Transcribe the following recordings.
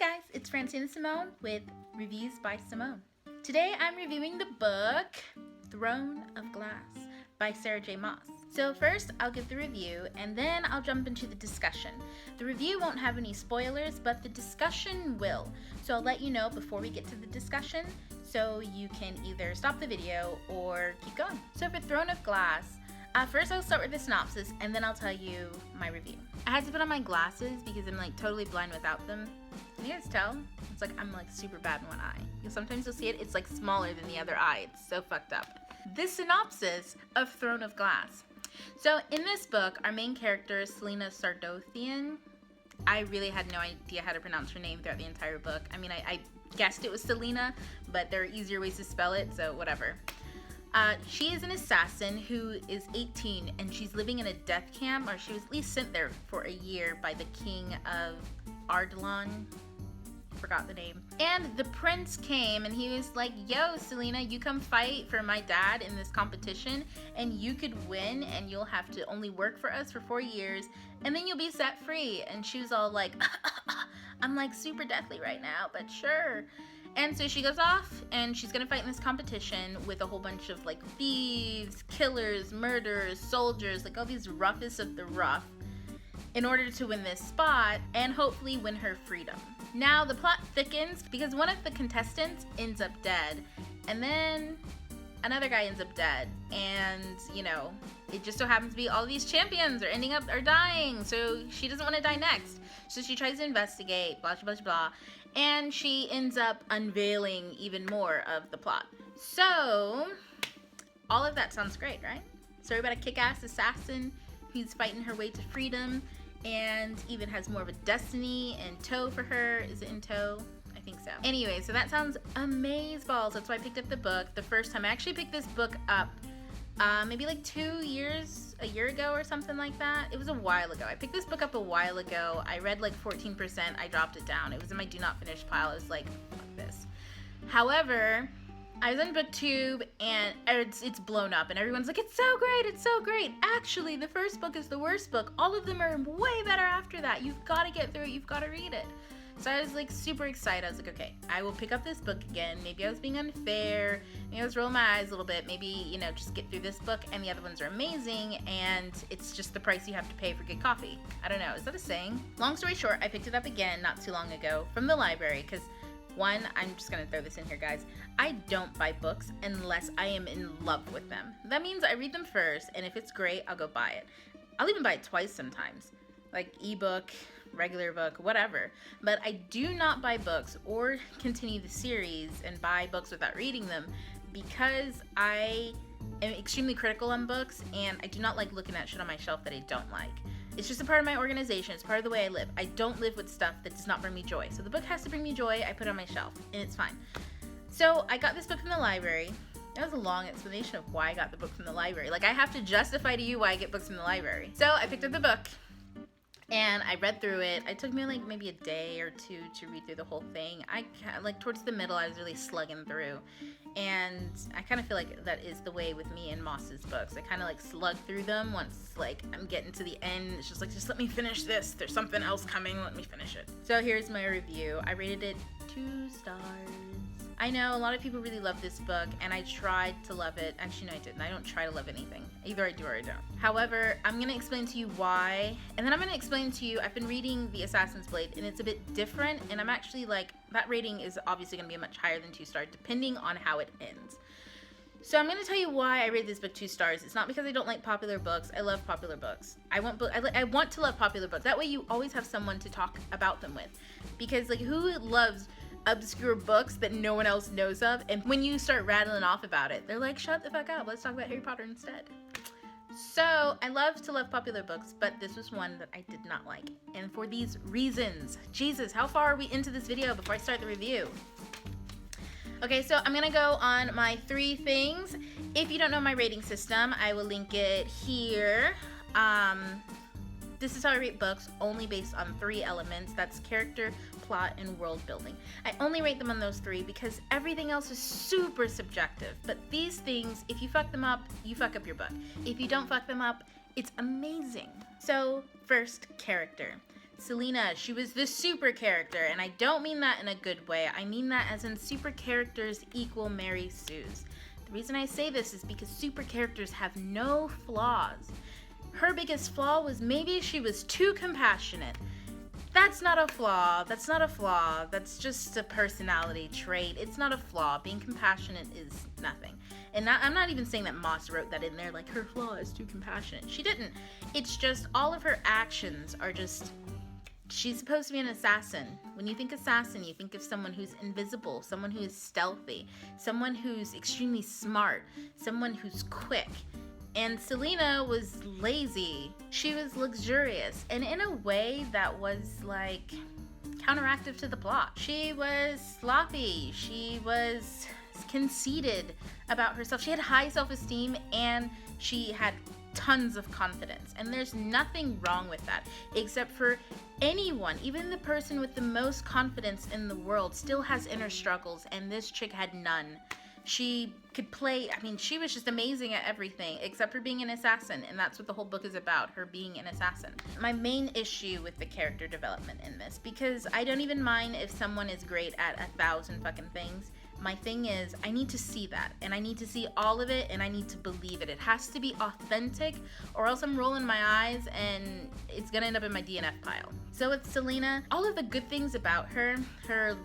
guys, it's Francine Simone with Reviews by Simone. Today I'm reviewing the book Throne of Glass by Sarah J. Maas. So first I'll give the review and then I'll jump into the discussion. The review won't have any spoilers, but the discussion will. So I'll let you know before we get to the discussion so you can either stop the video or keep going. So for Throne of Glass, first I'll start with the synopsis and then I'll tell you my review. I had to put on my glasses because I'm like totally blind without them. Can you guys tell? It's like I'm like super bad in one eye. Sometimes you'll see it, it's like smaller than the other eye. It's so fucked up. This synopsis of Throne of Glass. So in this book, our main character is Selena Sardothian. I really had no idea how to pronounce her name throughout the entire book. I mean, I guessed it was Selena, but there are easier ways to spell it, so whatever. She is an assassin who is 18 and she's living in a death camp, or she was at least sent there for a year by the king of Ardalan. Forgot the name. And the prince came and he was like, yo, Selena, you come fight for my dad in this competition and you could win and you'll have to only work for us for 4 years and then you'll be set free. And she was all like, I'm like super deathly right now, but sure. And so she goes off and she's gonna fight in this competition with a whole bunch of like thieves, killers, murderers, soldiers, like all these roughest of the rough, in order to win this spot and hopefully win her freedom. Now the plot thickens because one of the contestants ends up dead and then another guy ends up dead, and you know, it just so happens to be all these champions are dying, so she doesn't want to die next. So she tries to investigate, blah, blah, blah, blah, and she ends up unveiling even more of the plot. So all of that sounds great, right? Story about a kick-ass assassin who's fighting her way to freedom and even has more of a destiny in tow for her. Is it in tow? I think so. Anyway, so that sounds amazeballs. That's why I picked up the book the first time. I actually picked this book up maybe like a year ago or something like that. It was a while ago. I picked this book up a while ago. I read like 14%. I dropped it down. It was in my do not finish pile. I was like, fuck this. However, I was on BookTube and it's blown up and everyone's like, it's so great, it's so great. Actually, the first book is the worst book. All of them are way better after that. You've got to get through it. You've got to read it. So I was like super excited. I was like, okay, I will pick up this book again. Maybe I was being unfair. Maybe I was rolling my eyes a little bit. Maybe, you know, just get through this book and the other ones are amazing and it's just the price you have to pay for good coffee. I don't know. Is that a saying? Long story short, I picked it up again not too long ago from the library because one, I'm just going to throw this in here, guys. I don't buy books unless I am in love with them. That means I read them first, and if it's great, I'll go buy it. I'll even buy it twice sometimes, like ebook, regular book, whatever. But I do not buy books or continue the series and buy books without reading them because I am extremely critical on books, and I do not like looking at shit on my shelf that I don't like. It's just a part of my organization. It's part of the way I live. I don't live with stuff that does not bring me joy. So the book has to bring me joy. I put it on my shelf, and it's fine. So I got this book from the library. That was a long explanation of why I got the book from the library. Like, I have to justify to you why I get books from the library. So I picked up the book, and I read through it. It took me like maybe a day or two to read through the whole thing. Like towards the middle, I was really slugging through. And I kind of feel like that is the way with me and Moss's books. I kind of like slug through them once like I'm getting to the end. It's just like, just let me finish this. There's something else coming. Let me finish it. So here's my review. I rated it 2 stars. I know a lot of people really love this book, and I tried to love it. Actually, no, I didn't. I don't try to love anything. Either I do or I don't. However, I'm going to explain to you why, and then I'm going to explain to you, I've been reading The Assassin's Blade, and it's a bit different, and I'm actually like, that rating is obviously going to be much higher than 2 stars, depending on how it ends. So I'm going to tell you why I rate this book 2 stars. It's not because I don't like popular books. I love popular books. I want to love popular books. That way you always have someone to talk about them with. Because like, who loves obscure books that no one else knows of? And when you start rattling off about it, they're like, shut the fuck up. Let's talk about Harry Potter instead. So I love popular books, but this was one that I did not like. And for these reasons. Jesus, how far are we into this video before I start the review? Okay, so I'm gonna go on my 3 things. If you don't know my rating system, I will link it here. This is how I rate books, only based on 3 elements. That's character, plot, and world building. I only rate them on those 3 because everything else is super subjective. But these things, if you fuck them up, you fuck up your book. If you don't fuck them up, it's amazing. So, first, character. Selena, she was the super character, and I don't mean that in a good way. I mean that as in super characters equal Mary Sue's. The reason I say this is because super characters have no flaws. Her biggest flaw was maybe she was too compassionate. That's not a flaw. That's not a flaw. That's just a personality trait. It's not a flaw. Being compassionate is nothing. And I'm not even saying that Moss wrote that in there, like her flaw is too compassionate. She didn't. It's just all of her actions are just... She's supposed to be an assassin. When you think assassin, you think of someone who's invisible, someone who is stealthy, someone who's extremely smart, someone who's quick. And Selena was lazy. She was luxurious, and in a way that was like counteractive to the plot. She was sloppy. She was conceited about herself. She had high self-esteem, and she had tons of confidence. And there's nothing wrong with that, except for anyone, even the person with the most confidence in the world, still has inner struggles, and this chick had none. She could play, I mean, she was just amazing at everything except for being an assassin, and that's what the whole book is about, her being an assassin. My main issue with the character development in this, because I don't even mind if someone is great at 1,000 fucking things, my thing is, I need to see that, and I need to see all of it, and I need to believe it. It has to be authentic, or else I'm rolling my eyes, and it's gonna end up in my DNF pile. So with Selena, all of the good things about her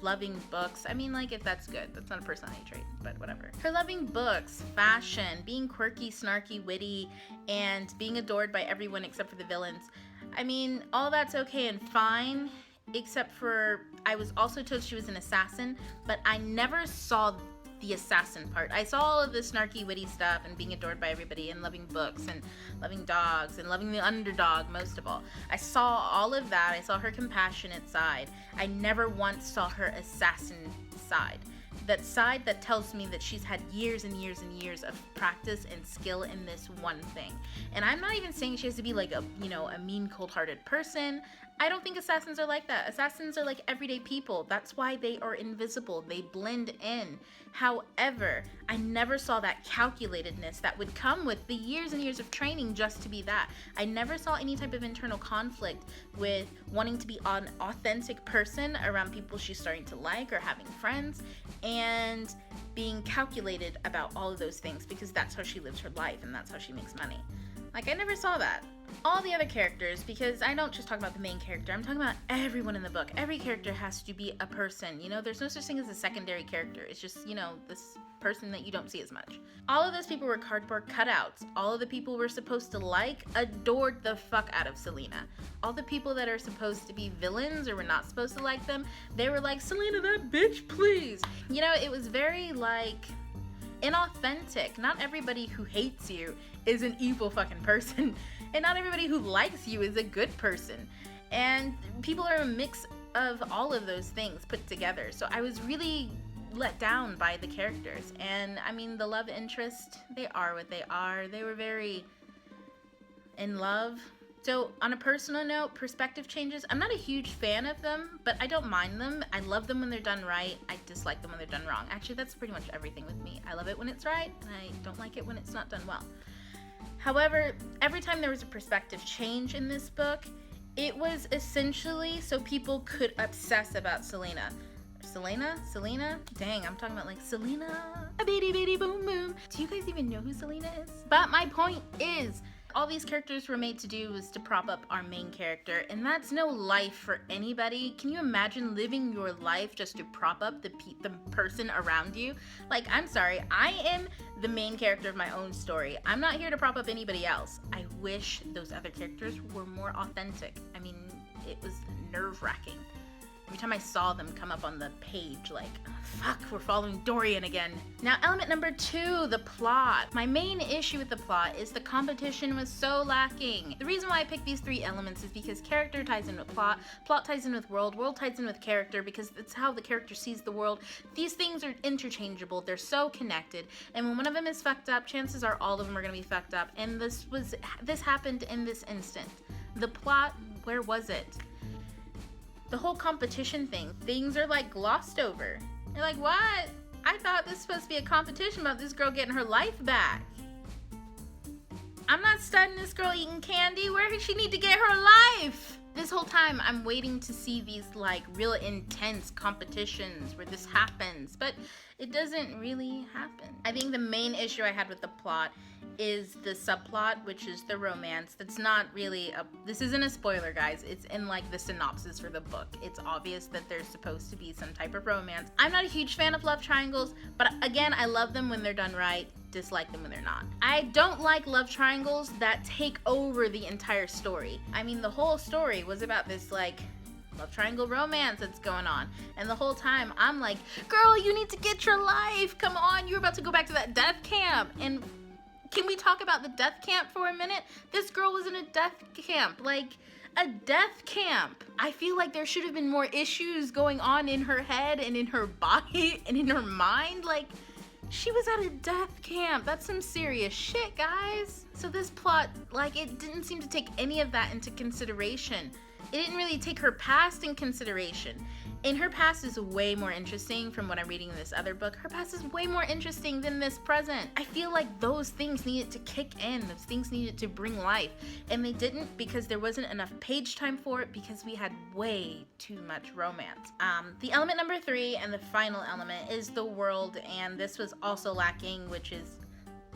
loving books, I mean, like, if that's good, that's not a personality trait, but whatever. Her loving books, fashion, being quirky, snarky, witty, and being adored by everyone except for the villains. I mean, all that's okay and fine, except for I was also told she was an assassin, but I never saw the assassin part. I saw all of the snarky, witty stuff and being adored by everybody and loving books and loving dogs and loving the underdog most of all. I saw all of that. I saw her compassionate side. I never once saw her assassin side. That side that tells me that she's had years and years and years of practice and skill in this one thing. And I'm not even saying she has to be like a mean, cold-hearted person. I don't think assassins are like that. Assassins are like everyday people. That's why they are invisible. They blend in. However, I never saw that calculatedness that would come with the years and years of training just to be that. I never saw any type of internal conflict with wanting to be an authentic person around people she's starting to like or having friends, and being calculated about all of those things because that's how she lives her life and that's how she makes money. Like, I never saw that. All the other characters, because I don't just talk about the main character, I'm talking about everyone in the book. Every character has to be a person, there's no such thing as a secondary character. It's just, this person that you don't see as much. All of those people were cardboard cutouts. All of the people we're supposed to like adored the fuck out of Selena. All the people that are supposed to be villains or we're not supposed to like them, they were like, Selena, that bitch, please. It was very, like, inauthentic. Not everybody who hates you is an evil fucking person, and not everybody who likes you is a good person, and people are a mix of all of those things put together. So I was really let down by the characters, and I mean, the love interest, they are what they are. They were very in love. So on a personal note, perspective changes, I'm not a huge fan of them, but I don't mind them. I love them when they're done right. I dislike them when they're done wrong. Actually, that's pretty much everything with me. I love it when it's right, and I don't like it when it's not done well. However, every time there was a perspective change in this book, it was essentially so people could obsess about Selena. Selena? Dang, I'm talking about like Selena, a bitty bitty boom boom. Do you guys even know who Selena is? But my point is, all these characters were made to do was to prop up our main character, and that's no life for anybody. Can you imagine living your life just to prop up the person around you? Like, I'm sorry, I am the main character of my own story. I'm not here to prop up anybody else. I wish those other characters were more authentic. I mean, it was nerve-wracking. Every time I saw them come up on the page, like, oh, fuck, we're following Dorian again. Now, element number 2, the plot. My main issue with the plot is the competition was so lacking. The reason why I picked these 3 elements is because character ties in with plot ties in with world ties in with character, because it's how the character sees the world. These things are interchangeable. They're so connected, and when one of them is fucked up, chances are all of them are gonna be fucked up, and this happened in this instant. The plot, where was it? The whole competition thing, things are like glossed over. You're like, what? I thought this was supposed to be a competition about this girl getting her life back. I'm not studying this girl eating candy. Where does she need to get her life? This whole time I'm waiting to see these like real intense competitions where this happens, but it doesn't really happen. I think the main issue I had with the plot is the subplot, which is the romance. That's not really this isn't a spoiler, guys. It's in like the synopsis for the book. It's obvious that there's supposed to be some type of romance. I'm not a huge fan of love triangles, but again, I love them when they're done right, dislike them when they're not. I don't like love triangles that take over the entire story. I mean, the whole story was about this like love triangle romance that's going on, and the whole time I'm like, girl, you need to get your life, come on, you're about to go back to that death camp. And can we talk about the death camp for a minute? This girl was in a death camp, like a death camp. I feel like there should have been more issues going on in her head and in her body and in her mind. Like, she was at a death camp. That's some serious shit, guys. So this plot, like, it didn't seem to take any of that into consideration. It didn't really take her past in consideration. And her past is way more interesting from what I'm reading in this other book. Her past is way more interesting than this present. I feel like those things needed to kick in. Those things needed to bring life. And they didn't because there wasn't enough page time for it because we had way too much romance. The element number 3 and the final element is the world. And this was also lacking, which is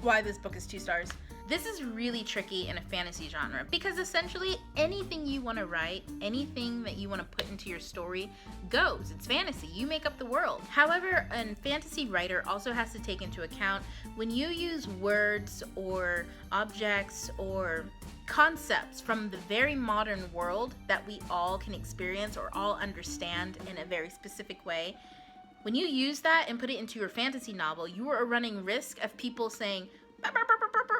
why this book is 2 stars. This is really tricky in a fantasy genre because essentially anything you want to write, anything that you want to put into your story goes. It's fantasy. You make up the world. However, a fantasy writer also has to take into account when you use words or objects or concepts from the very modern world that we all can experience or all understand in a very specific way. When you use that and put it into your fantasy novel, you are running risk of people saying,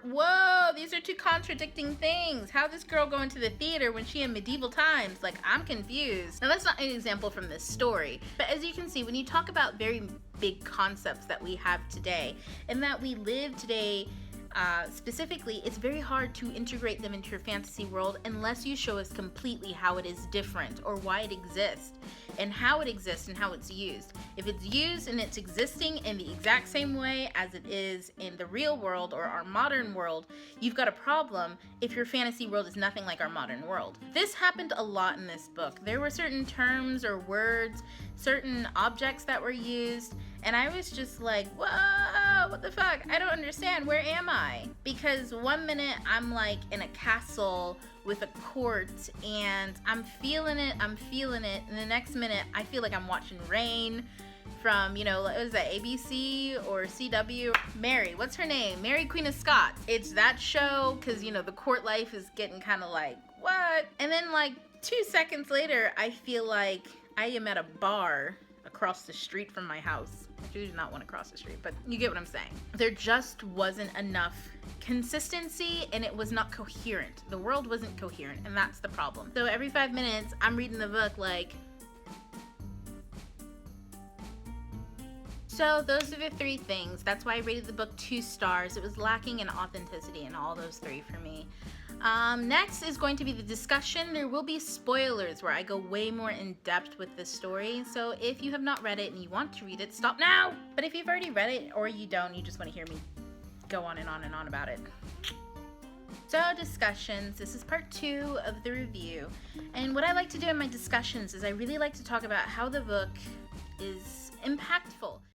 whoa, these are 2 contradicting things. How this girl go into the theater when she in medieval times? Like, I'm confused. Now, that's not an example from this story, but as you can see, when you talk about very big concepts that we have today and that we live today, specifically, it's very hard to integrate them into your fantasy world unless you show us completely how it is different or why it exists and how it exists and how it's used. If it's used and it's existing in the exact same way as it is in the real world or our modern world, you've got a problem if your fantasy world is nothing like our modern world. This happened a lot in this book. There were certain terms or words, certain objects that were used, and I was just like, whoa, what the fuck? I don't understand. Where am I? Because one minute I'm like in a castle with a court and I'm feeling it, and the next minute I feel like I'm watching Rain from, you know, what was that, ABC or CW? Mary, what's her name? Mary Queen of Scots. It's that show, because, you know, the court life is getting kind of like, what? And then like 2 seconds later, I feel like I am at a bar across the street from my house. I do not want to cross the street, but you get what I'm saying. There just wasn't enough consistency and it was not coherent. The world wasn't coherent, and that's the problem. So every 5 minutes, I'm reading the book like, so those are the 3 things. That's why I rated the book 2 stars. It was lacking in authenticity in all those 3 for me. Next is going to be the discussion. There will be spoilers where I go way more in depth with the story. So if you have not read it and you want to read it, stop now. But if you've already read it or you don't, you just want to hear me go on and on and on about it. So discussions, this is part 2 of the review. And what I like to do in my discussions is I really like to talk about how the book is impactful.